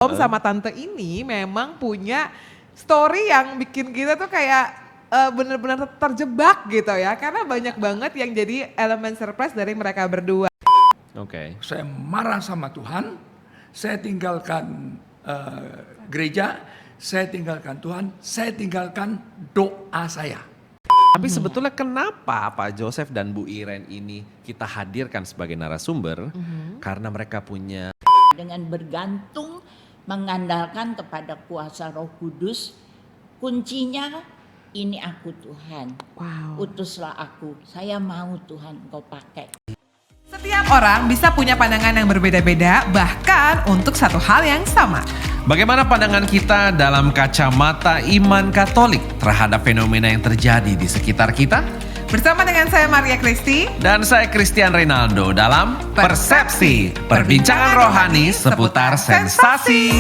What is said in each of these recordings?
Om sama tante ini memang punya story yang bikin kita tuh kayak bener-bener terjebak gitu ya. Karena banyak banget yang jadi elemen surprise dari mereka berdua. Oke. Saya marah sama Tuhan, saya tinggalkan gereja, saya tinggalkan Tuhan, saya tinggalkan doa saya. Tapi sebetulnya kenapa Pak Joseph dan Bu Iren ini kita hadirkan sebagai narasumber? Karena mereka punya dengan bergantung mengandalkan kepada kuasa Roh Kudus. Kuncinya ini aku Tuhan. Wow. Utuslah aku. Saya mau Tuhan Engkau pakai. Setiap orang bisa punya pandangan yang berbeda-beda bahkan untuk satu hal yang sama. bagaimana pandangan kita dalam kacamata iman Katolik terhadap fenomena yang terjadi di sekitar kita? Bersama dengan saya Maria Kristi Dan saya Christian Reynaldo dalam Persepsi, perbincangan rohani seputar sensasi.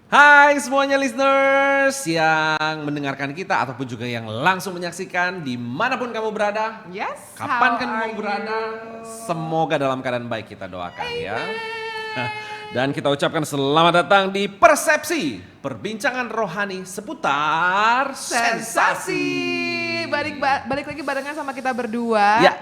Hai semuanya listeners yang mendengarkan kita ataupun juga yang langsung menyaksikan dimanapun kamu berada. Yes, Kapan how kamu are mau berada, semoga dalam keadaan baik kita doakan ya. Dan kita ucapkan selamat datang di Persepsi, perbincangan rohani seputar sensasi. Balik lagi barengan sama kita berdua. Ya.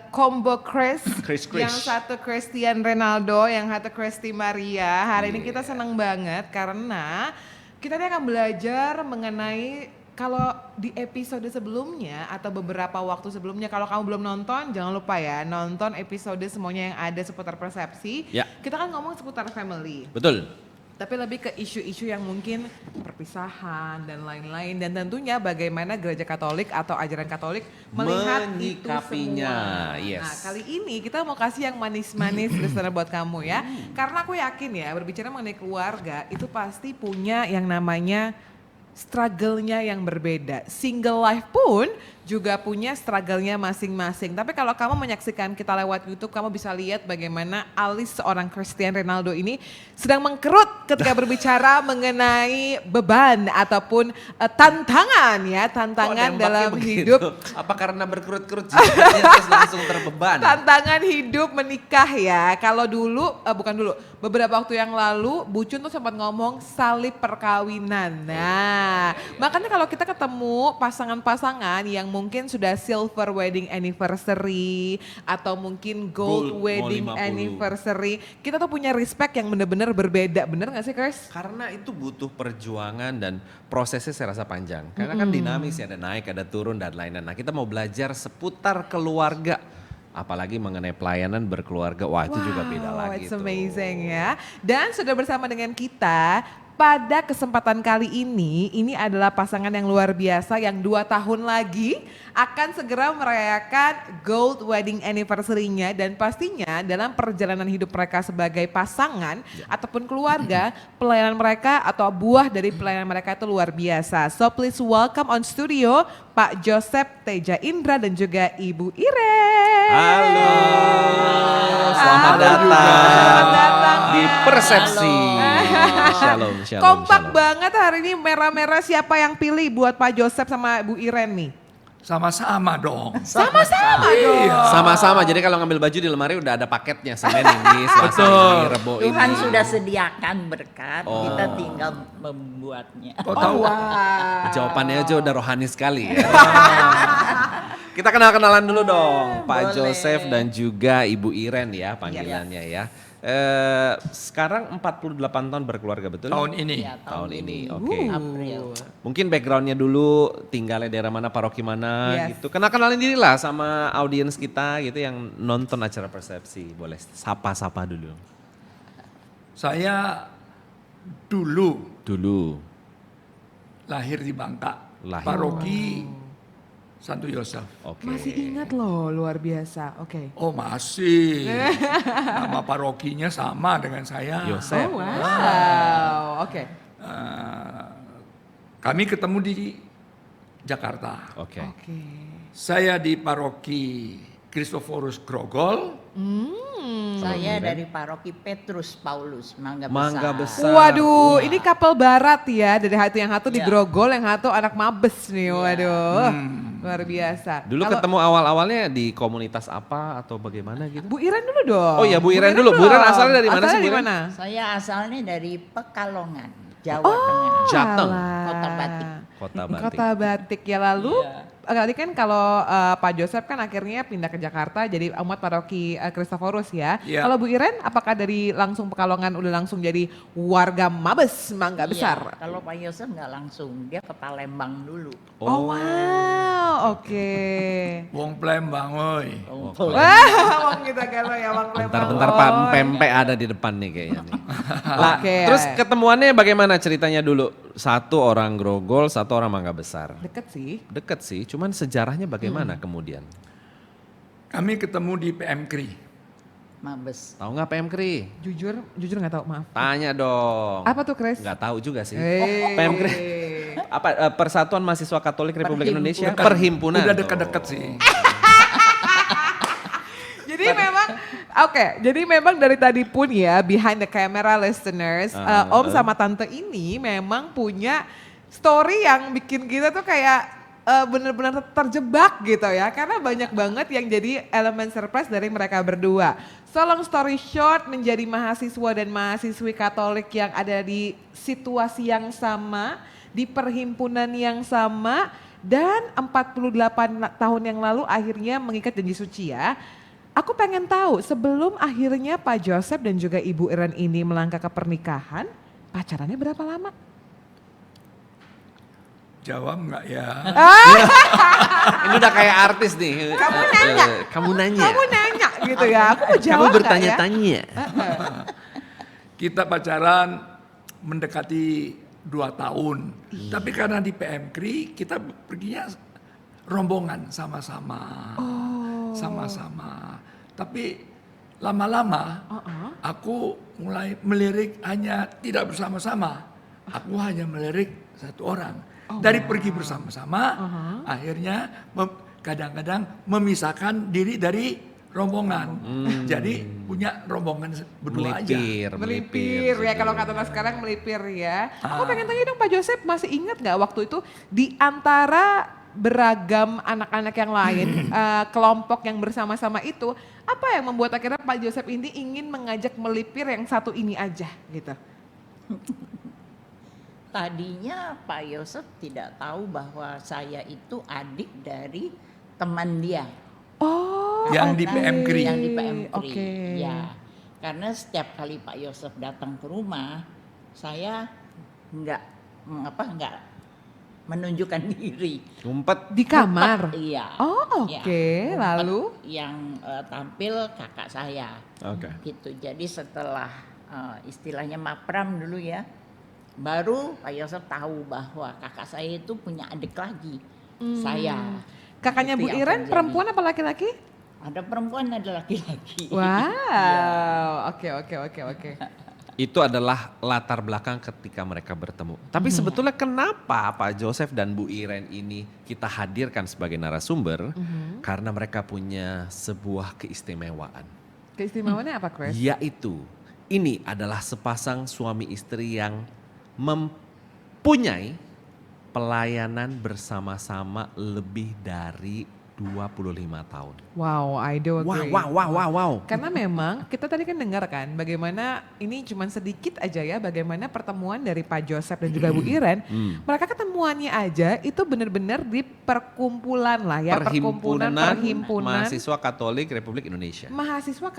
Combo Chris. Chris. Yang satu Christian Reynaldo, yang satu Christy Maria. Hari ini kita senang banget karena kita ini akan belajar mengenai kalau di episode sebelumnya atau beberapa waktu sebelumnya, kalau kamu belum nonton jangan lupa ya nonton episode semuanya yang ada seputar persepsi. Ya. Kita kan ngomong seputar family. Betul. Tapi lebih ke isu-isu yang mungkin perpisahan dan lain-lain. Dan tentunya bagaimana gereja Katolik atau ajaran Katolik melihat itu Menyikapinya, semua. yes. Nah kali ini kita mau kasih yang manis-manis listener buat kamu ya. Karena aku yakin ya berbicara mengenai keluarga itu pasti punya yang namanya struggle-nya yang berbeda. Single life pun juga punya struggle-nya masing-masing. Tapi kalau kamu menyaksikan kita lewat YouTube, kamu bisa lihat bagaimana alis seorang Christian Reynaldo ini sedang mengkerut ketika berbicara mengenai beban ataupun tantangan ya, tantangan Kok dalam nembaknya hidup. begitu? Apa karena berkerut-kerut jidatnya terus langsung terbeban? Tantangan hidup menikah ya. Kalau dulu, bukan dulu, beberapa waktu yang lalu Bucun tuh sempat ngomong salib perkawinan. Nah, makanya kalau kita ketemu pasangan-pasangan yang mungkin sudah silver wedding anniversary atau mungkin gold Gold, wedding mau 50. anniversary, kita tuh punya respect yang bener-bener berbeda. Bener gak sih Chris? Karena itu butuh perjuangan dan prosesnya saya rasa panjang. Karena kan dinamis ya, ada naik, ada turun dan lain-lain. Nah kita mau belajar seputar keluarga. Apalagi mengenai pelayanan berkeluarga, wah itu juga beda lagi It's tuh. amazing ya. Dan sudah bersama dengan kita pada kesempatan kali ini adalah pasangan yang luar biasa yang 2 tahun lagi akan segera merayakan gold wedding anniversary-nya. Dan pastinya dalam perjalanan hidup mereka sebagai pasangan ataupun keluarga, pelayanan mereka atau buah dari pelayanan mereka itu luar biasa. So please welcome on studio Pak Joseph Teja Indra dan juga Ibu Iren. Halo, selamat Halo datang, juga. Selamat datang. di Persepsi. Shalom, shalom. Kompak shalom. banget hari ini, merah-merah. Siapa yang pilih buat Pak Joseph sama Bu Iren nih? Sama-sama dong. Sama-sama dong. Sama-sama, jadi kalau ngambil baju di lemari udah ada paketnya. Senin ini, Selasa Betul. ini, Rebo ini. Tuhan sudah sediakan berkat, Oh. kita tinggal membuatnya. Kau tahu? Wah. Jawabannya aja udah rohani sekali ya. Kita kenal-kenalan dulu dong, Pak Boleh. Joseph dan juga Ibu Iren ya panggilannya ya. Sekarang 48 tahun berkeluarga betul? Tahun ini. Ya, Tahun ini, oke. April. Mungkin backgroundnya dulu, tinggalnya daerah mana, paroki mana Yes. gitu. Kenalin diri lah sama audiens kita gitu yang nonton acara Persepsi. Boleh sapa-sapa dulu. Saya dulu Dulu. lahir di Bangka, Lahir. paroki Santo Yosef. Oke. Masih ingat loh, luar biasa. Oke. Oh masih, nama parokinya sama dengan saya. Yosef. Oh wow, oke. Kami ketemu di Jakarta. Oke. Oke. Saya di paroki Kristoforus Grogol. Saya dari paroki Petrus Paulus, Mangga Besar. Mangga Besar. Waduh, ini kapal barat ya, dari hati yang satu di Iya. Grogol, yang satu anak Mabes nih, waduh. Luar biasa. Dulu Kalau ketemu awal-awalnya di komunitas apa atau bagaimana gitu? Bu Iren dulu dong. Oh iya, Bu Iren dulu. Bu Iren dong. asalnya dari mana sih, Asalnya Bu dari Iren? mana? Saya asalnya dari Pekalongan, Jawa Oh, Tengah. Jateng. alah. Kota Batik. Kota Batik. Kota Batik ya, lalu tadi kan kalau Pak Joseph kan akhirnya pindah ke Jakarta jadi umat paroki Kristoforus ya. Iya. Kalau Bu Iren apakah dari langsung Pekalongan udah langsung jadi warga Mabes Mangga Besar? Iya, kalau Pak Yosef nggak langsung, dia ke Palembang dulu. Oh, wow, oke. Wong Plembang, woi. Wah, wong kita galau ya, wong Palembang. Bentar-bentar Pak Pempek ada di depan nih kayaknya nih. Lah, Oke. terus ketemuannya bagaimana ceritanya dulu? Satu orang Grogol, satu orang Mangga Besar. Deket sih. Deket sih, cuman sejarahnya bagaimana kemudian? Kami ketemu di PM Kri. Mabes. Tahu nggak PM Kri? Jujur nggak tahu, maaf. Tanya dong. Apa tuh, Chris? Nggak tahu juga sih. Eh. PM Kri. Apa Persatuan Mahasiswa Katolik Republik Indonesia? Dekat. Perhimpunan. Udah tuh. dekat-dekat sih. Jadi memang, jadi memang dari tadi pun ya, behind the camera listeners, Om sama Tante ini memang punya story yang bikin kita tuh kayak bener-bener terjebak gitu ya. Karena banyak banget yang jadi elemen surprise dari mereka berdua. So long story short, menjadi mahasiswa dan mahasiswi Katolik yang ada di situasi yang sama, di perhimpunan yang sama, dan 48 tahun yang lalu akhirnya mengikat janji suci ya. Aku pengen tahu sebelum akhirnya Pak Joseph dan juga Ibu Iren ini melangkah ke pernikahan, pacarannya berapa lama? Jawab nggak ya? Ini udah kayak artis nih. Kamu nanya. Kamu nanya. Kamu nanya gitu ya, aku mau jawab Kamu nggak ya? bertanya-tanya. Kita pacaran mendekati 2 tahun. Tapi karena di PM Kri kita perginya rombongan sama-sama. Sama-sama. Tapi lama-lama aku mulai melirik hanya tidak bersama-sama. Aku hanya melirik satu orang. Dari pergi bersama-sama akhirnya kadang-kadang memisahkan diri dari rombongan. Jadi punya rombongan berdua aja. Melipir ya, kalau kata anak sekarang melipir ya. Aku pengen tanya dong Pak Joseph, masih ingat nggak waktu itu di antara beragam anak-anak yang lain, kelompok yang bersama-sama itu, apa yang membuat akhirnya Pak Joseph ini ingin mengajak melipir yang satu ini aja gitu? Tadinya Pak Yosef tidak tahu bahwa saya itu adik dari teman dia. Oh, Yang di oke. PM Kri. Yang di PM Kri. Oke. Ya. Karena setiap kali Pak Yosef datang ke rumah, saya nggak menunjukkan diri. Ngumpet. Di kamar? Ngumpet, iya. Oh, Ya, oke. ngumpet. Lalu? Yang tampil kakak saya. Oke. Gitu. Jadi setelah istilahnya mapram dulu ya, baru Pak Yosef tahu bahwa kakak saya itu punya adik lagi. Saya. Kakaknya Itu Bu yang Iren terjadi. perempuan apa laki-laki? Ada perempuan, ada laki-laki. Wow, oke. Itu adalah latar belakang ketika mereka bertemu. Tapi sebetulnya kenapa Pak Joseph dan Bu Iren ini kita hadirkan sebagai narasumber? Karena mereka punya sebuah keistimewaan. Keistimewaannya apa, Chris? Yaitu ini adalah sepasang suami istri yang mempunyai pelayanan bersama-sama lebih dari 25 tahun. Wow, I do agree. Wow. Karena memang kita tadi kan dengar kan bagaimana ini cuman sedikit aja ya bagaimana pertemuan dari Pak Joseph dan juga Bu Iren. Mereka ketemuannya aja itu benar-benar di perkumpulan lah ya. Perhimpunan Mahasiswa Katolik Republik Indonesia. Mahasiswa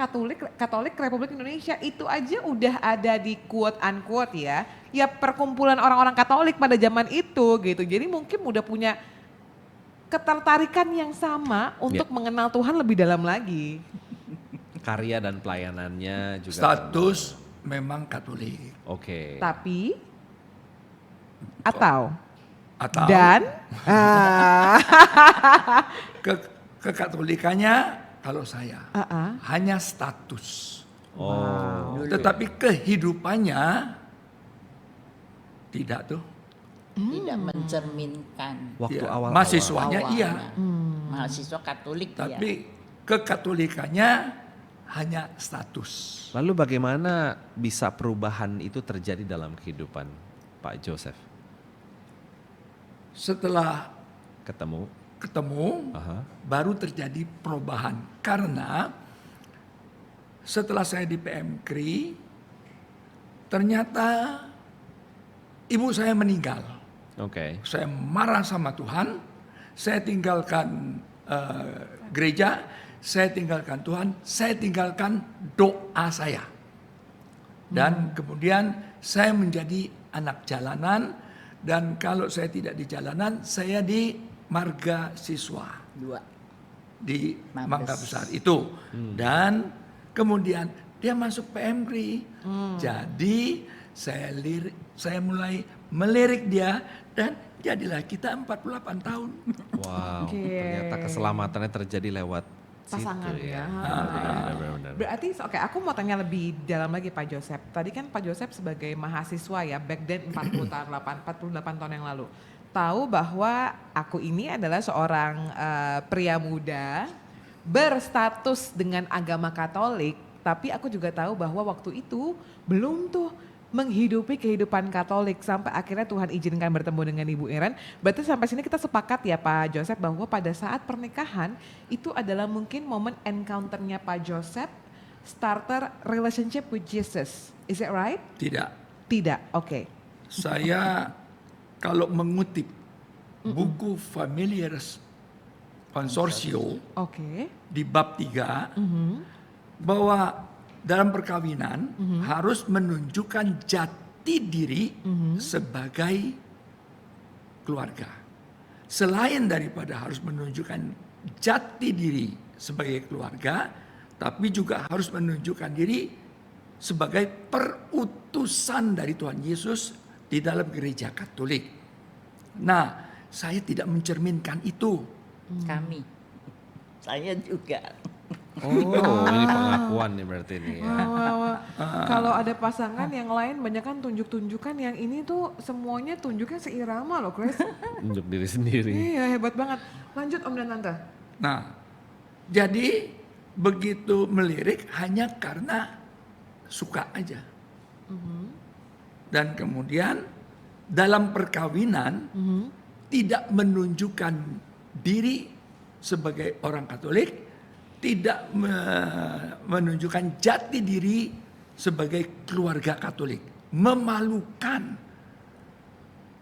Katolik Republik Indonesia itu aja udah ada di quote unquote ya. Ya perkumpulan orang-orang Katolik pada zaman itu gitu. Jadi mungkin udah punya ketertarikan yang sama untuk mengenal Tuhan lebih dalam lagi. Karya dan pelayanannya juga. Status memang Katolik. Oke. Tapi atau Atau dan kekatolikannya kalau saya hanya status. Oh. Tetapi kehidupannya tidak tuh. tidak mencerminkan Waktu Ya, awal-awal. mahasiswanya iya, mahasiswa Katolik ya. tapi kekatolikannya hanya status. Lalu bagaimana bisa perubahan itu terjadi dalam kehidupan Pak Joseph? Setelah Ketemu? ketemu, Aha. baru terjadi perubahan. Karena setelah saya di PM KRI, ternyata ibu saya meninggal. Oke. Saya marah sama Tuhan, saya tinggalkan gereja, saya tinggalkan Tuhan, saya tinggalkan doa saya. Dan kemudian saya menjadi anak jalanan, dan kalau saya tidak di jalanan, saya di marga siswa Dua. di Mabes. Mangga Besar itu. Dan kemudian dia masuk PMRI. Jadi saya mulai melirik dia dan jadilah kita 48 tahun. Wow, Oke. ternyata keselamatannya terjadi lewat Pasangan situ ya. Benar-benar. Berarti oke, aku mau tanya lebih dalam lagi Pak Joseph. Tadi kan Pak Joseph sebagai mahasiswa ya, back then 48 tahun yang lalu. Tahu bahwa aku ini adalah seorang pria muda berstatus dengan agama Katolik, tapi aku juga tahu bahwa waktu itu belum tuh menghidupi kehidupan Katolik sampai akhirnya Tuhan izinkan bertemu dengan Ibu Iren. Berarti sampai sini kita sepakat ya Pak Joseph bahwa pada saat pernikahan itu adalah mungkin momen encounter-nya Pak Joseph starter relationship with Jesus. Is it right? Tidak. Tidak. Oke. Saya kalau mengutip buku Familiaris Consortio Oke. di bab 3 bahwa dalam perkawinan harus menunjukkan jati diri sebagai keluarga. Selain daripada harus menunjukkan jati diri sebagai keluarga, tapi juga harus menunjukkan diri sebagai perutusan dari Tuhan Yesus di dalam gereja Katolik. Nah, saya tidak mencerminkan itu. Kami. Saya juga. Oh, ini pengakuan nih berarti nih ya. Kalau ada pasangan yang lain banyak kan tunjuk-tunjukkan, yang ini tuh semuanya tunjuknya seirama loh Chris. Untuk diri sendiri. Iya hebat banget. Lanjut Om dan Tante. Nah, jadi begitu melirik hanya karena suka aja. Dan kemudian dalam perkawinan tidak menunjukkan diri sebagai orang Katolik, tidak menunjukkan jati diri sebagai keluarga Katolik. Memalukan.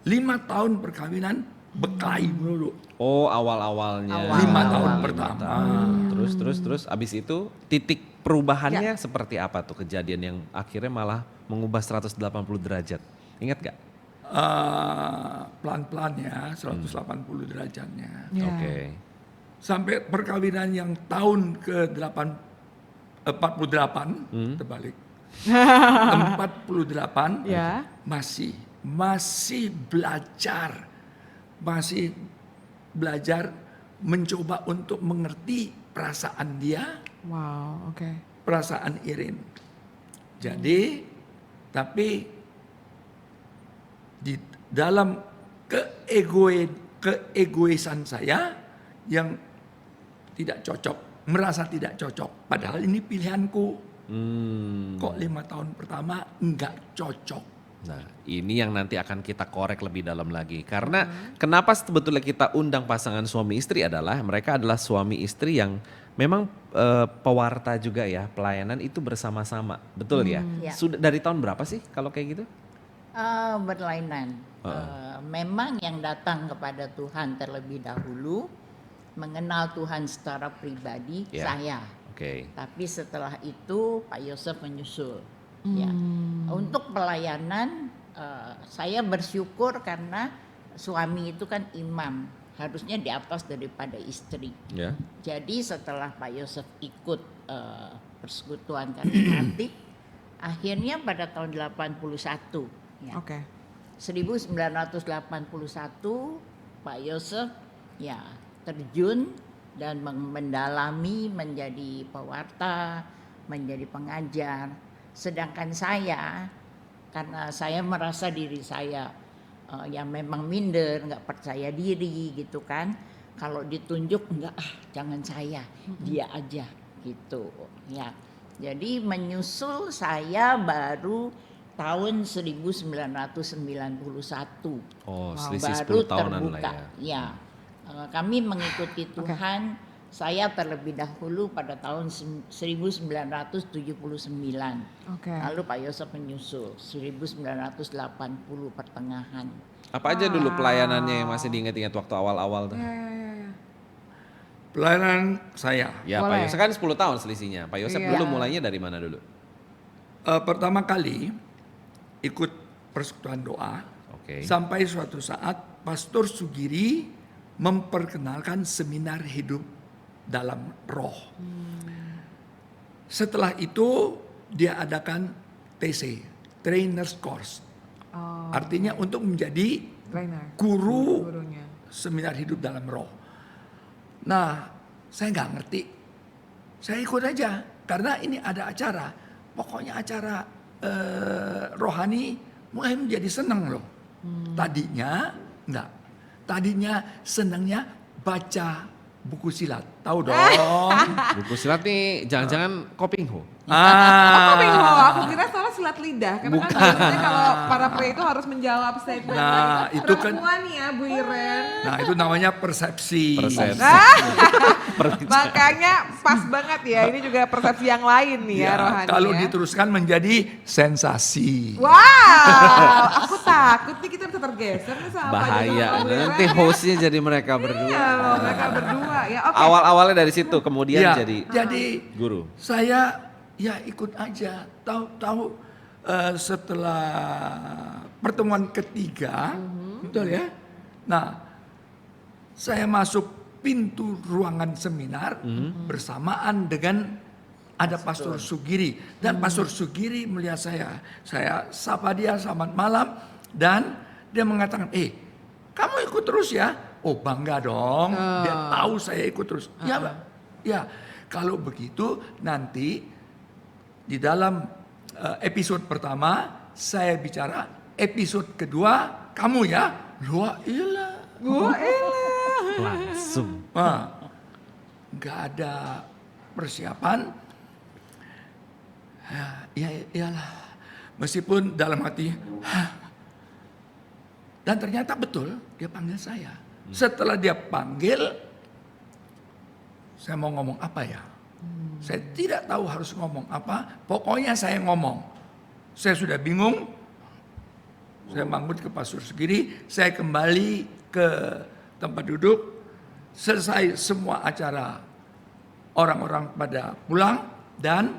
5 tahun perkawinan berkelahi dulu. Oh, awal-awalnya. 5 tahun Lima pertama. tahun. Terus abis itu titik perubahannya seperti apa tuh kejadian yang akhirnya malah mengubah 180 derajat. Ingat gak? Pelan-pelan ya, 180 derajatnya. Ya. Oke. Sampai perkawinan yang tahun ke-48 terbalik. 48 Ya. masih belajar mencoba untuk mengerti perasaan dia, Wow, oke. perasaan Irin. Jadi tapi di dalam keegoisan saya yang tidak cocok, merasa tidak cocok. Padahal ini pilihanku. Kok 5 tahun pertama enggak cocok. Nah, ini yang nanti akan kita korek lebih dalam lagi. Karena kenapa sebetulnya kita undang pasangan suami istri adalah mereka adalah suami istri yang memang pewarta juga ya, pelayanan itu bersama-sama. Betul ya? Ya. Sudah dari tahun berapa sih kalau kayak gitu? Berlainan. Memang yang datang kepada Tuhan terlebih dahulu mengenal Tuhan secara pribadi Ya. saya. Oke. Tapi setelah itu Pak Yosef menyusul. Ya. Untuk pelayanan saya bersyukur karena suami itu kan imam, harusnya di atas daripada istri. Ya. Jadi setelah Pak Yosef ikut persekutuan karismatik, akhirnya pada tahun 81 ya. Oke. 1981 Pak Yosef ya terjun dan mendalami menjadi pewarta, menjadi pengajar. Sedangkan saya karena saya merasa diri saya yang memang minder, nggak percaya diri gitu kan. Kalau ditunjuk enggak, jangan saya, dia aja gitu ya. Jadi menyusul saya baru tahun 1991. Oh, Wow. selisih Baru 10 tahunan lah terbuka. ya. Ya, kami mengikuti Tuhan. Saya terlebih dahulu pada tahun 1979. Oke. Lalu Pak Yosef menyusul 1980 pertengahan. Apa aja dulu pelayanannya yang masih diingat-ingat waktu awal-awal tuh? Ya. Pelayanan saya Ya, Pak Boleh. Yosef kan 10 tahun selisihnya. Pak Yosef Iya. dulu mulainya dari mana dulu? pertama kali ikut persekutuan doa Oke. sampai suatu saat Pastor Sugiri memperkenalkan seminar hidup dalam roh. Setelah itu dia adakan TC, Trainers Course. Oh, Artinya untuk menjadi trainer. guru Gurunya. seminar hidup dalam roh. Nah, saya nggak ngerti. Saya ikut aja karena ini ada acara. Pokoknya acara rohani mulai menjadi senang loh. Tadinya enggak. Tadinya senangnya baca buku silat. Tahu dong. Buku silat nih jangan-jangan Kopingho. Oh, bingung. Aku kira salah silat lidah. Karena kan biasanya kalau para pria itu harus menjawab statement. Nah, itu kan- perempuan ya, Bu Iren. Nah, itu namanya persepsi. Persepsi. Makanya pas banget ya. Ini juga persepsi yang lain nih ya, Ya, rohani kalau ya. diteruskan menjadi sensasi. Wow, aku takut nih kita bisa tergeser nih sama Pak Bahaya. Jono sama Bu Iren. Nanti hostnya jadi mereka berdua. Iya loh, mereka berdua ya. Oke. Awal-awalnya dari situ, kemudian Ya, jadi guru. saya ya ikut aja. Tahu setelah pertemuan ketiga, betul ya. Nah, saya masuk pintu ruangan seminar bersamaan dengan ada Pastor Sugiri dan Pastor Sugiri melihat saya sapa dia selamat malam dan dia mengatakan, kamu ikut terus ya? Oh bangga dong, dia tahu saya ikut terus. Ya, Pak. Ya, kalau begitu nanti di dalam episode pertama saya bicara, episode kedua kamu ya. Wah iyalah. Wah, elah. Langsung. Nah, nggak ada persiapan. Ya iyalah. Meskipun dalam hati, dan ternyata betul dia panggil saya. Setelah dia panggil, saya mau ngomong apa ya? Saya tidak tahu harus ngomong apa. Pokoknya saya ngomong. Saya sudah bingung. Saya bangun ke Pastor Sugiri. Saya kembali ke tempat duduk. Selesai semua acara. Orang-orang pada pulang. Dan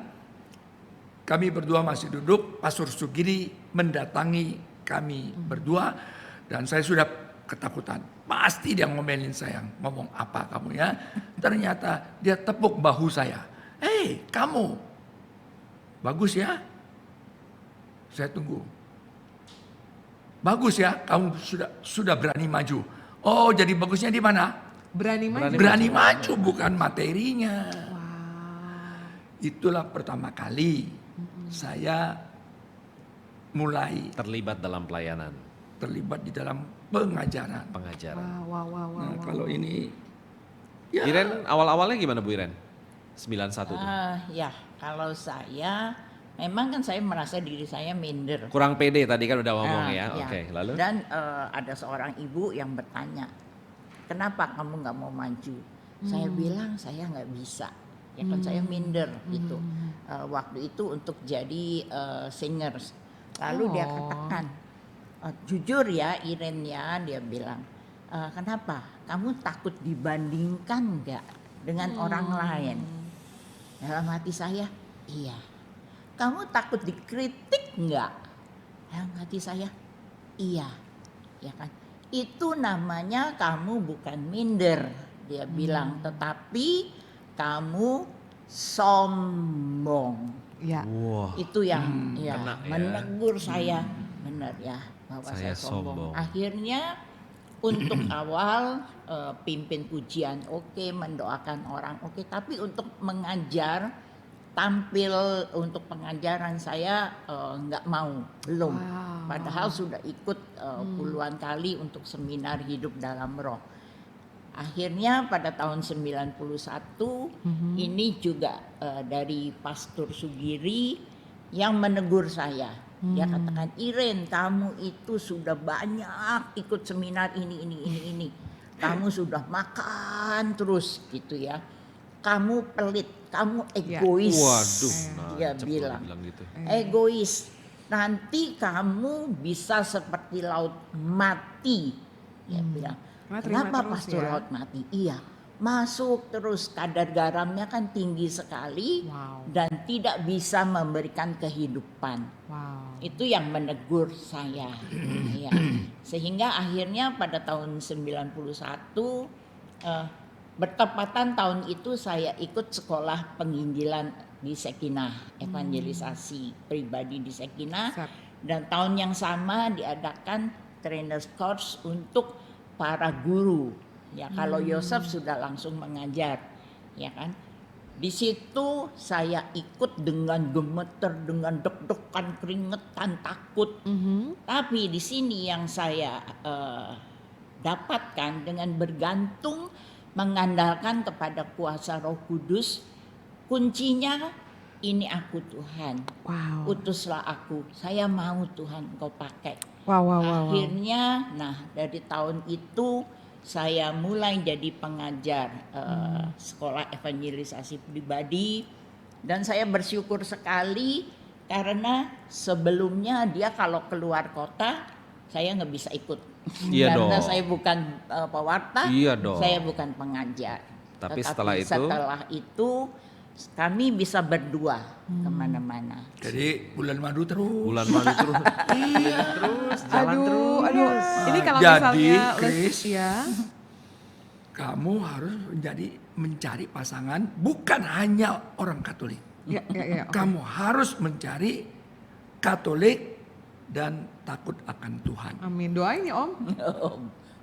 kami berdua masih duduk. Pastor Sugiri mendatangi kami berdua. Dan saya sudah ketakutan. Pasti dia ngomelin saya. Ngomong apa kamu ya. Ternyata dia tepuk bahu saya. Kamu. Bagus ya. Saya tunggu. Bagus ya, kamu sudah berani maju. Oh, jadi bagusnya di mana? Berani maju. Berani maju bukan materinya. Wow. Itulah pertama kali saya mulai Terlibat dalam pelayanan, terlibat di dalam pengajaran. pengajaran. Wow. Nah, kalau ini ya Iren awal-awalnya gimana Bu Iren? 91 tuh. Ya, kalau saya memang kan saya merasa diri saya minder. Kurang pede tadi kan udah ngomong ya. Ya. Oke, lalu? Dan ada seorang ibu yang bertanya, kenapa kamu nggak mau maju? Saya bilang saya nggak bisa. Ya kan saya minder gitu. Waktu itu untuk jadi singers. Lalu dia katakan, jujur ya Iren ya, dia bilang, kenapa? Kamu takut dibandingkan nggak dengan orang lain? Dalam hati saya, iya. Kamu takut dikritik nggak? Dalam hati saya, iya. Ya kan? Itu namanya kamu bukan minder, dia bilang, tetapi kamu sombong. Ya. Wah, Itu yang ya, kena ya. menegur saya, benar ya, bahwa Saya saya sombong. sombong. Akhirnya untuk awal pimpin pujian oke, mendoakan orang oke, tapi untuk mengajar, tampil untuk pengajaran saya nggak mau, belum. Wow. Padahal sudah ikut puluhan kali untuk seminar hidup dalam roh. Akhirnya pada tahun 91 ini juga dari Pastor Sugiri yang menegur saya. Dia katakan, Iren, kamu itu sudah banyak ikut seminar ini. Kamu sudah makan terus gitu ya. Kamu pelit, kamu egois. Waduh, Dia nancep bilang kalau gitu. egois. Nanti kamu bisa seperti laut mati. Dia bilang, Karena terima kenapa terus pastor ya? laut mati? Iya, masuk terus, kadar garamnya kan tinggi sekali Wow. dan tidak bisa memberikan kehidupan. Wow. Itu yang menegur saya. Ya. Sehingga akhirnya pada tahun 91 bertepatan tahun itu saya ikut sekolah penginjilan di Sekinah, evangelisasi pribadi di Sekinah. Siap. Dan tahun yang sama diadakan trainers course untuk para guru. Ya, kalau Yosef sudah langsung mengajar, ya kan? Di situ saya ikut dengan gemeter, dengan deg-degan, keringetan, takut. Tapi di sini yang saya dapatkan dengan bergantung, mengandalkan kepada kuasa Roh Kudus, kuncinya ini aku Tuhan, Wow. utuslah aku, saya mau Tuhan Engkau pakai. Wow. Akhirnya, nah dari tahun itu saya mulai jadi pengajar sekolah evangelisasi pribadi, dan saya bersyukur sekali karena sebelumnya dia kalau keluar kota saya nggak bisa ikut. Iya Karena dong. saya bukan pewarta, Iya dong. saya bukan pengajar. Tapi Tetapi setelah itu kami bisa berdua kemana-mana. Jadi bulan madu terus. Bulan madu terus. Iya. Terus jalan terus. Aduh. Ini kalau Jadi, misalnya Chris, ya. kamu harus mencari pasangan bukan hanya orang Katolik. Ya. Oke. Kamu harus mencari Katolik dan takut akan Tuhan. Amin. Doain ya Om.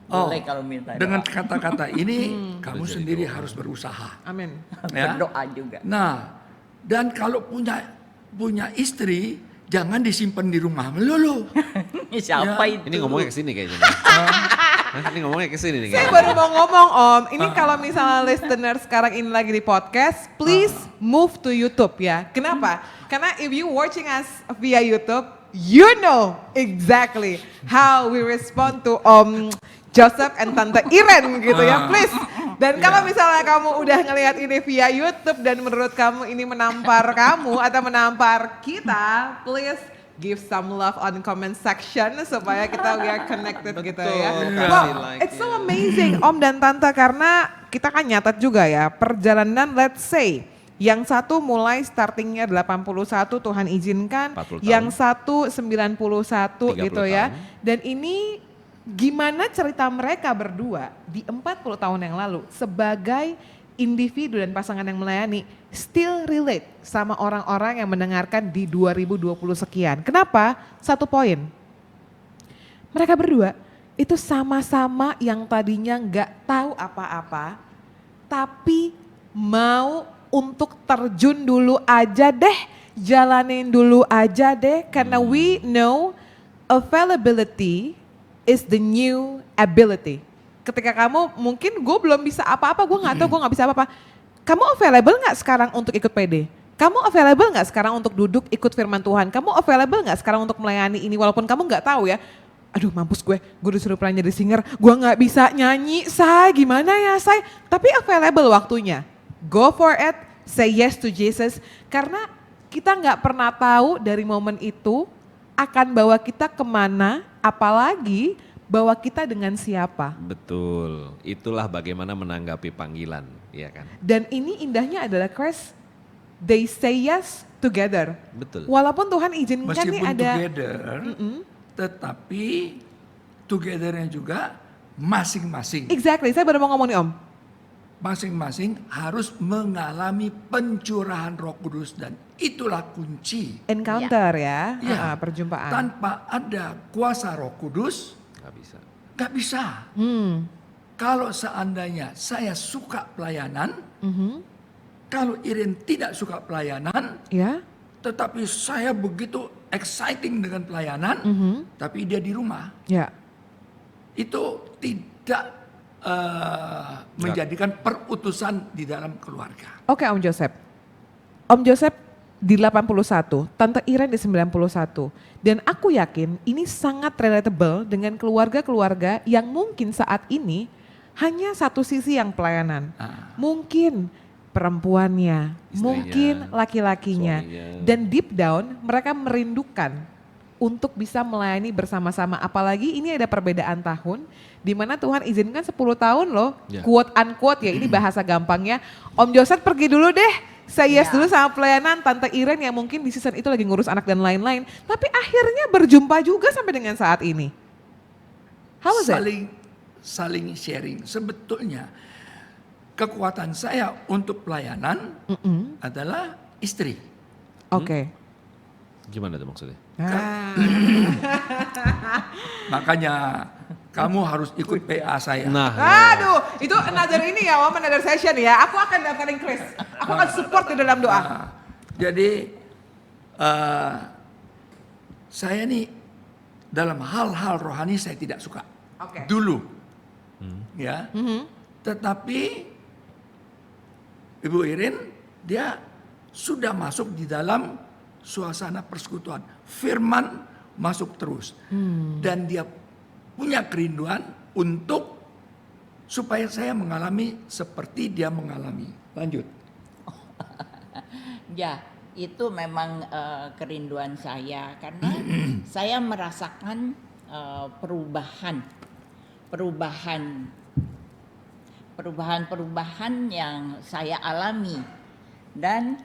Boleh kalau minta Dengan doa. kata-kata ini kamu Udah jadi sendiri doa. harus berusaha. Amin. Ya. Berdoa juga. Nah, dan kalau punya istri jangan disimpan di rumah melulu. Siapa Ya. itu? Ini ngomongnya ke sini kayaknya. Hah, ini ngomongnya ke sini nih. Saya kayaknya. baru mau ngomong Om, ini kalau misalnya listener sekarang ini lagi di podcast, please move to YouTube ya. Kenapa? Karena if you watching us via YouTube, you know exactly how we respond to Om Joseph and Tante Iren gitu ya, please. Dan kalau misalnya kamu udah ngelihat ini via YouTube dan menurut kamu ini menampar kamu atau menampar kita, please give some love on comment section supaya kita we are connected gitu ya. Betul, Wow, kasih like it's so ya. amazing Om dan Tante karena kita kan nyatet juga ya perjalanan, let's say yang satu mulai startingnya 81 Tuhan izinkan, 40 tahun. yang satu 91 30 gitu ya. tahun. Dan ini gimana cerita mereka berdua di 40 tahun yang lalu sebagai individu dan pasangan yang melayani still relate sama orang-orang yang mendengarkan di 2020 sekian. Kenapa? Satu poin. Mereka berdua itu sama-sama yang tadinya nggak tahu apa-apa, tapi mau untuk terjun dulu aja deh, jalanin dulu aja deh, karena we know availability is the new ability. Ketika kamu mungkin gue belum bisa apa-apa, gue nggak tahu, gue nggak bisa apa-apa. Kamu available nggak sekarang untuk ikut PD? Kamu available nggak sekarang untuk duduk ikut firman Tuhan? Kamu available nggak sekarang untuk melayani ini walaupun kamu nggak tahu ya? Aduh mampus gue disuruh pernah jadi singer, gue nggak bisa nyanyi, say gimana ya say? Tapi available waktunya, go for it, say yes to Jesus. Karena kita nggak pernah tahu dari momen itu akan bawa kita kemana, apalagi bawa kita dengan siapa. Betul, itulah bagaimana menanggapi panggilan, ya kan? Dan ini indahnya adalah Chris, they say yes together. Betul. Walaupun Tuhan izinkan nih Meskipun ada together, tetapi togethernya juga masing-masing. exactly, saya baru mau ngomong nih Om. Masing-masing harus mengalami pencurahan Roh Kudus dan itulah kunci. Encounter ya, Ya. perjumpaan. Tanpa ada kuasa Roh Kudus, Gak bisa. gak bisa. Kalau seandainya saya suka pelayanan, kalau Iren tidak suka pelayanan, Ya, tetapi saya begitu exciting dengan pelayanan, tapi dia di rumah, Ya. itu tidak menjadikan perutusan di dalam keluarga. Oke Om Joseph. Om Joseph di 81, Tante Iren di 91. Dan aku yakin ini sangat relatable dengan keluarga-keluarga yang mungkin saat ini hanya satu sisi yang pelayanan. Mungkin perempuannya, Istrinya, mungkin laki-lakinya. suaminya. Dan deep down mereka merindukan untuk bisa melayani bersama-sama. Apalagi ini ada perbedaan tahun di mana Tuhan izinkan 10 tahun loh, Ya. quote unquote ya, ini bahasa gampangnya. Om Joseph pergi dulu deh, saya yes Ya. dulu sama pelayanan Tante Iren yang mungkin di season itu lagi ngurus anak dan lain-lain. Tapi akhirnya berjumpa juga sampai dengan saat ini. How was it? Saling sharing. Sebetulnya kekuatan saya untuk pelayanan adalah istri. Oke. Gimana tuh maksudnya? Ah. Makanya kamu harus ikut PA saya. Nah, Aduh, itu another ini ya, Om, another session ya. Aku akan daftarin Chris. Aku akan support di dalam doa. Nah, jadi saya nih dalam hal-hal rohani saya tidak suka. Oke. Dulu, ya. Tetapi Ibu Irin dia sudah masuk di dalam suasana persekutuan. Firman masuk terus, dan dia punya kerinduan untuk supaya saya mengalami seperti dia mengalami. Lanjut. Ya, itu memang kerinduan saya karena saya merasakan perubahan yang saya alami dan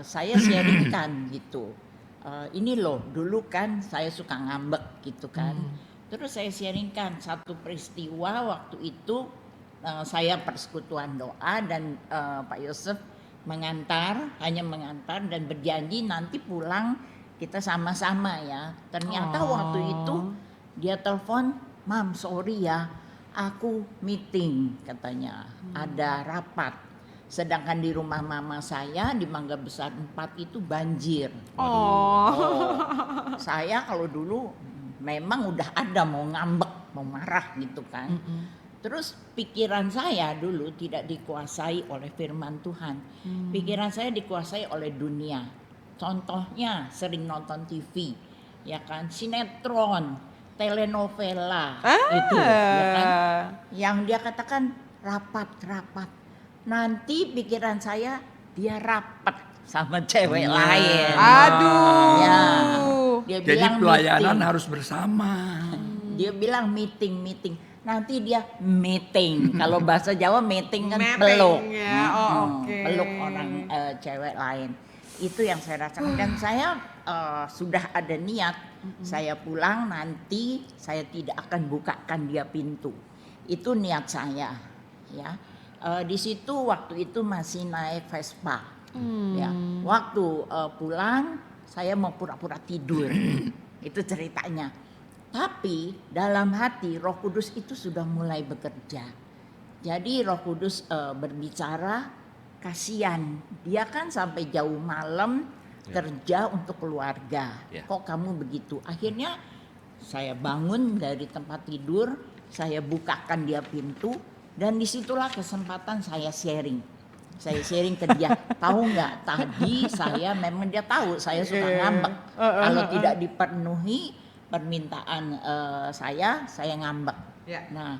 saya sharingkan gitu. Ini loh, dulu kan saya suka ngambek gitu kan. Terus saya sharingkan satu peristiwa waktu itu saya persekutuan doa dan Pak Yosef hanya mengantar dan berjanji nanti pulang kita sama-sama ya. Ternyata waktu itu dia telepon, "Mam, sorry ya, aku meeting," katanya. Ada rapat. Sedangkan di rumah mama saya di Mangga Besar 4 itu banjir. Saya kalau dulu memang udah ada mau ngambek, mau marah gitu kan. Terus pikiran saya dulu tidak dikuasai oleh firman Tuhan. Pikiran saya dikuasai oleh dunia. Contohnya sering nonton TV, ya kan, sinetron, telenovela itu, ya kan. Yang dia katakan rapat. Nanti pikiran saya dia rapat sama cewek lain. Aduh. Ya. Dia Jadi bilang pelayanan meeting. harus bersama. Dia bilang meeting. Nanti dia meeting. Kalau bahasa Jawa meeting kan Meeting, peluk. ya. Oh, oke. Peluk orang cewek lain. Itu yang saya rasakan dan saya sudah ada niat saya pulang nanti saya tidak akan bukakan dia pintu. Itu niat saya, ya. Di situ waktu itu masih naik Vespa. Ya. Waktu pulang saya mau pura-pura tidur. Itu ceritanya. Tapi dalam hati Roh Kudus itu sudah mulai bekerja. Jadi Roh Kudus berbicara, kasihan. Dia kan sampai jauh malam kerja untuk keluarga. Kok kamu begitu? Akhirnya saya bangun dari tempat tidur, saya bukakan dia pintu dan disitulah kesempatan saya sharing. Saya sharing ke dia, tahu nggak tadi saya memang dia tahu saya suka ngambek. Kalau tidak dipenuhi permintaan saya ngambek. Nah,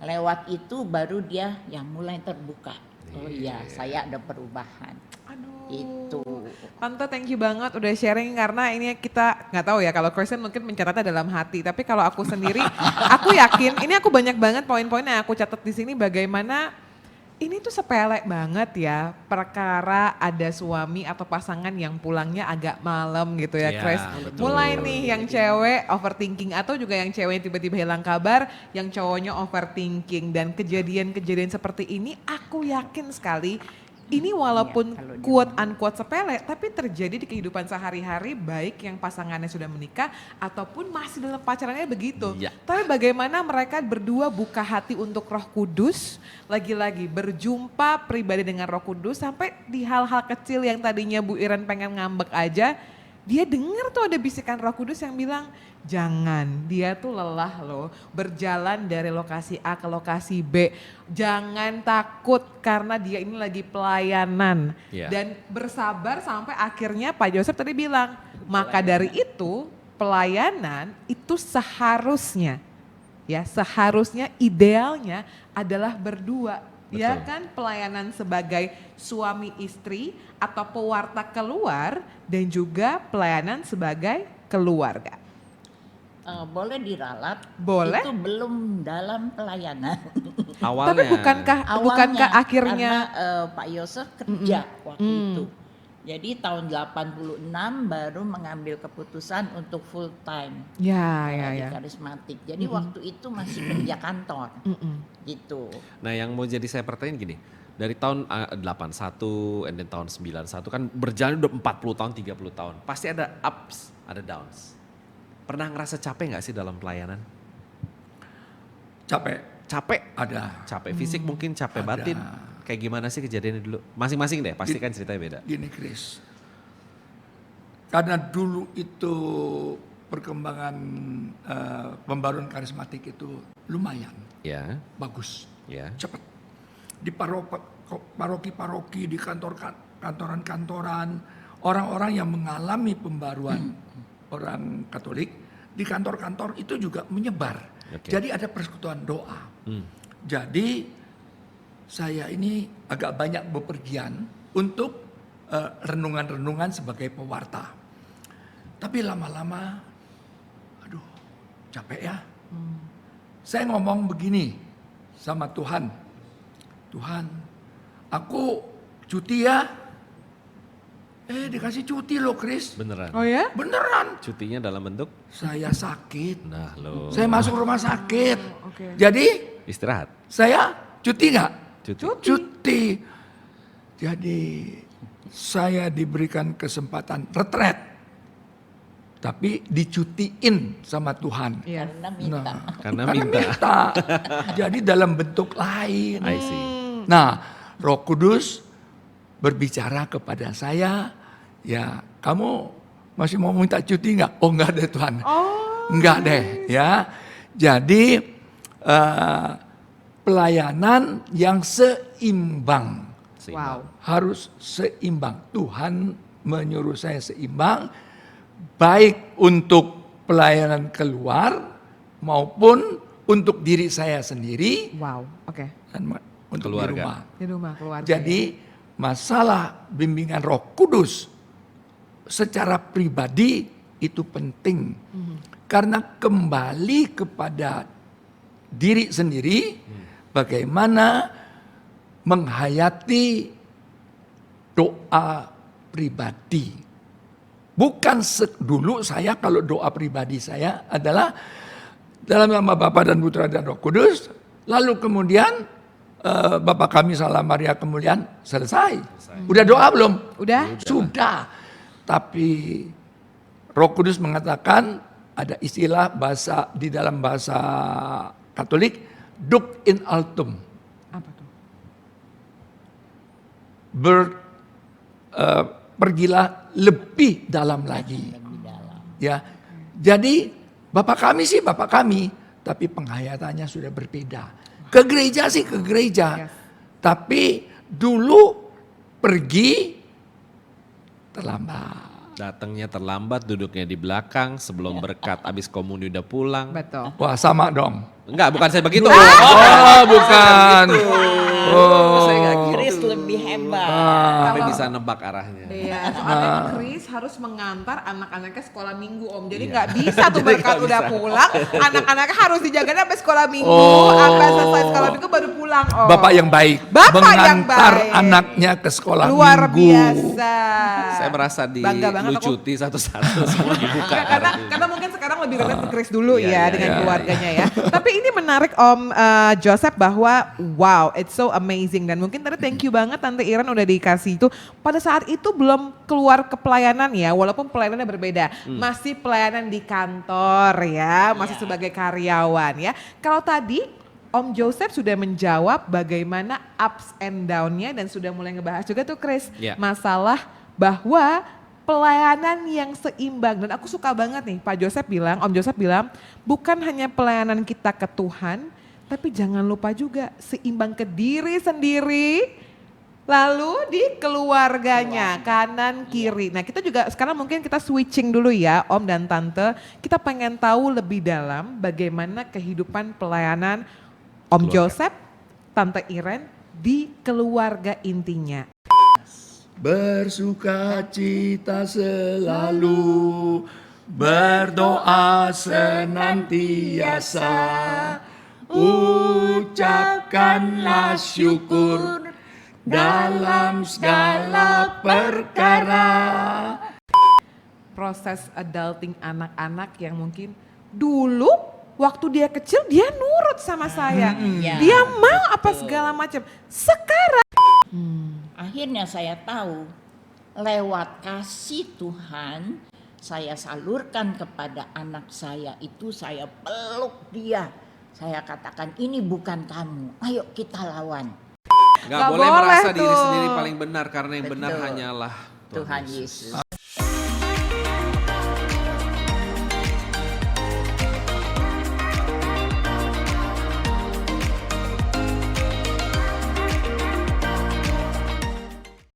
lewat itu baru dia yang mulai terbuka. Oh iya, saya ada perubahan. Aduh. Itu. Tante thank you banget udah sharing karena ini kita nggak tahu ya kalau Kristen mungkin mencatatnya dalam hati. Tapi kalau aku sendiri, aku yakin ini aku banyak banget poin-poin yang aku catat di sini bagaimana ini tuh sepele banget ya perkara ada suami atau pasangan yang pulangnya agak malam gitu ya, Iya, Chris. betul. Mulai nih yang cewek overthinking atau juga yang cewek tiba-tiba hilang kabar, yang cowoknya overthinking dan kejadian-kejadian seperti ini aku yakin sekali ini walaupun kalau dia quote unquote sepele tapi terjadi di kehidupan sehari-hari baik yang pasangannya sudah menikah ataupun masih dalam pacarannya begitu. Iya. Tapi bagaimana mereka berdua buka hati untuk Roh Kudus, lagi-lagi berjumpa pribadi dengan Roh Kudus sampai di hal-hal kecil yang tadinya Bu Iren pengen ngambek aja, dia dengar tuh ada bisikan Roh Kudus yang bilang, jangan, dia tuh lelah loh berjalan dari lokasi A ke lokasi B. Jangan takut karena dia ini lagi pelayanan. Iya. Dan bersabar sampai akhirnya Pak Joseph tadi bilang, maka dari itu pelayanan itu seharusnya, ya seharusnya idealnya adalah berdua. Ya Betul. kan, pelayanan sebagai suami istri atau pewarta keluar dan juga pelayanan sebagai keluarga. Boleh diralat, Boleh. itu belum dalam pelayanan. Awalnya. Tapi bukankah akhirnya karena Pak Yosef kerja waktu itu. Jadi tahun 86 baru mengambil keputusan untuk full time ya di karismatik. Jadi waktu itu masih kerja kantor. Gitu. Nah yang mau jadi saya pertanyaan gini, dari tahun 81 and then tahun 91 kan berjalan udah 40 tahun, 30 tahun. Pasti ada ups, ada downs. Pernah ngerasa capek gak sih dalam pelayanan? Capek, Capek? ada. Capek fisik mungkin, capek Ada. batin. Kayak gimana sih kejadiannya dulu? Masing-masing deh, pasti kan ceritanya beda. Gini Chris, karena dulu itu perkembangan pembaruan karismatik itu lumayan Ya, bagus, ya. cepat. Di paroki-paroki, di kantoran-kantoran, orang-orang yang mengalami pembaruan orang Katolik, di kantor-kantor itu juga menyebar. Oke. Jadi ada persekutuan doa. Hmm. Jadi saya ini agak banyak bepergian untuk renungan-renungan sebagai pewarta. Tapi lama-lama, aduh capek ya. Saya ngomong begini sama Tuhan. Tuhan, aku cuti ya. Dikasih cuti loh Chris. Beneran. Oh ya? Beneran. Cutinya dalam bentuk? Saya sakit. Nah lo. Saya masuk rumah sakit. Oke. Jadi Istirahat. saya cuti nggak? Cuti. Cuti. Jadi saya diberikan kesempatan retret. Tapi dicutiin sama Tuhan. Iya. Karena minta. Karena Karena minta. minta. Jadi dalam bentuk lain. I see. Nah, Roh Kudus berbicara kepada saya, ya kamu masih mau minta cuti nggak? Oh enggak deh Tuhan. Enggak deh ya. Jadi pelayanan yang seimbang. Seimbang. Harus seimbang. Tuhan menyuruh saya seimbang, baik untuk pelayanan keluar maupun untuk diri saya sendiri Wow, oke. dan untuk Keluarga. di rumah. Di rumah keluarga. Jadi masalah bimbingan Roh Kudus secara pribadi itu penting. Karena kembali kepada diri sendiri bagaimana menghayati doa pribadi. Bukan dulu saya kalau doa pribadi saya adalah dalam nama Bapa dan Putra dan Roh Kudus, lalu kemudian Bapa kami salam Maria kemuliaan, selesai. Udah doa belum? Udah? Sudah. Tapi Roh Kudus mengatakan ada istilah bahasa di dalam bahasa Katolik, duc in altum. Apa tuh? Pergilah lebih dalam lagi. Lebih dalam. Ya. Jadi Bapak kami sih Bapak kami, tapi penghayatannya sudah berbeda. Ke gereja sih ke gereja. Yes. Tapi dulu pergi terlambat. Datangnya terlambat, duduknya di belakang, sebelum berkat, abis komuni udah pulang. Betul. Wah sama dong. Enggak, bukan saya begitu. Oh bukan. Saya enggak gitu. Chris lebih hebat. Tapi bisa nebak arahnya. Iya, soalnya Chris harus mengantar anak-anaknya sekolah minggu Om. Jadi nggak bisa tuh berkat udah pulang, anak-anaknya harus dijagain sampai sekolah minggu, sampai selesai sekolah minggu baru pulang Om. Bapak yang baik. Bapak yang mengantar baik. anaknya ke sekolah Luar minggu. biasa. Saya merasa Bangga banget aku. dilucuti satu-satu semua dibuka. Enggak, karena mungkin sekarang lebih relate ke Chris dulu Iya, ya iya, dengan iya, keluarganya ya. Tapi ini menarik Om Joseph bahwa wow, it's so amazing dan mungkin tadi thank you banget Tante Iren udah dikasih itu. Pada saat itu belum keluar ke pelayanan ya, walaupun pelayanannya berbeda. Masih pelayanan di kantor ya, masih sebagai karyawan ya. Kalau tadi Om Joseph sudah menjawab bagaimana ups and down-nya dan sudah mulai ngebahas juga tuh Chris Iya. masalah bahwa pelayanan yang seimbang. Dan aku suka banget nih Pak Joseph bilang, Om Joseph bilang, bukan hanya pelayanan kita ke Tuhan, tapi jangan lupa juga seimbang ke diri sendiri, lalu di keluarganya, kanan kiri. Nah kita juga sekarang mungkin kita switching dulu ya Om dan Tante, kita pengen tahu lebih dalam bagaimana kehidupan pelayanan Om Joseph, Tante Iren di keluarga intinya. Bersukacita selalu, berdoa senantiasa, ucapkanlah syukur dalam segala perkara. Proses adulting anak-anak yang mungkin dulu waktu dia kecil dia nurut sama saya. Ya, Dia mau apa betul. segala macam. Sekarang Akhirnya saya tahu lewat kasih Tuhan saya salurkan kepada anak saya itu, saya peluk dia. Saya katakan ini bukan kamu, ayo kita lawan. Gak Nggak boleh boleh merasa diri tuh. sendiri paling benar karena yang benar Betul. hanyalah Tuhan Yesus.